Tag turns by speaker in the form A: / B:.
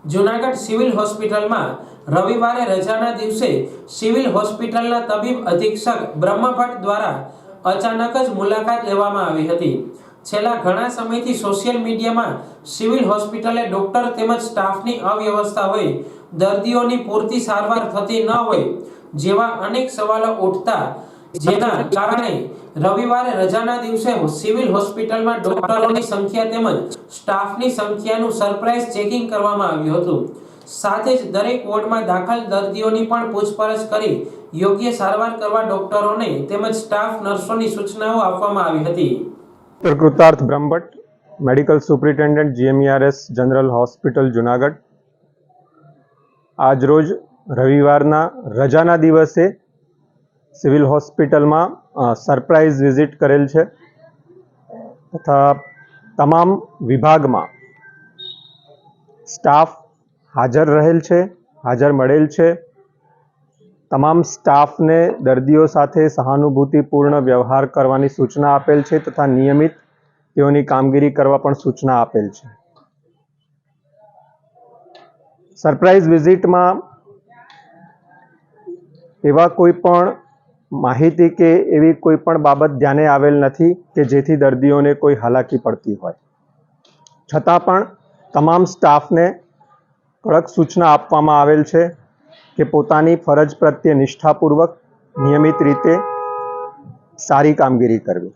A: Junagadh civil હોસ્પિટલમાં રવિવારે રજાના દિવસે સિવિલ હોસ્પિટલના તબીબ અધિક્ષક બ્રહ્મભટ્ટ દ્વારા અચાનક જ મુલાકાત લેવામાં આવી હતી। છેલ્લા ઘણા સમયથી સોશિયલ મીડિયામાં સિવિલ હોસ્પિટલે ડોક્ટર તેમજ સ્ટાફની અવ્યવસ્થા હોય, દર્દીઓની પૂરતી સારવાર થતી ન હોય જેવા અનેક સવાલો ઉઠતા, જેના કારણે રવિવારે રજાના દિવસે સિવિલ હોસ્પિટલમાં ડોક્ટરોની સંખ્યા તેમજ સ્ટાફની સંખ્યાનું સરપ્રાઇઝ ચેકિંગ કરવામાં આવ્યું હતું। સાથે જ દરેક વોર્ડમાં દાખલ દર્દીઓની પણ પૂછપરછ કરી યોગ્ય સારવાર કરવા ડોક્ટરોને તેમજ સ્ટાફ નર્સોની સૂચનાઓ આપવામાં આવી હતી।
B: Krutarth Brahmbhatt, medical superintendent GMERS general hospital Junagadh. આજ રોજ રવિવારના રજાના દિવસે સિવિલ હોસ્પિટલમાં સરપ્રાઇઝ વિઝિટ કરેલ છે તથા તમામ વિભાગમાં સ્ટાફ હાજર રહેલ છે, હાજર મળેલ છે। તમામ સ્ટાફને દર્દીઓ સાથે સહાનુભૂતિપૂર્ણ વ્યવહાર કરવાની સૂચના આપેલ છે તથા નિયમિત તેઓની કામગીરી કરવા પણ સૂચના આપેલ છે। સરપ્રાઇઝ વિઝિટમાં એવા કોઈ પણ માહિતી કે એવી કોઈ પણ બાબત ધ્યાને આવેલ નથી કે જેથી દર્દીઓને કોઈ હાલાકી પડતી હોય, છતાં પણ તમામ સ્ટાફને કડક સૂચના આપવામાં આવેલ છે કે પોતાની ફરજ પ્રત્યે નિષ્ઠાપૂર્વક નિયમિત રીતે સારી કામગીરી કરવી।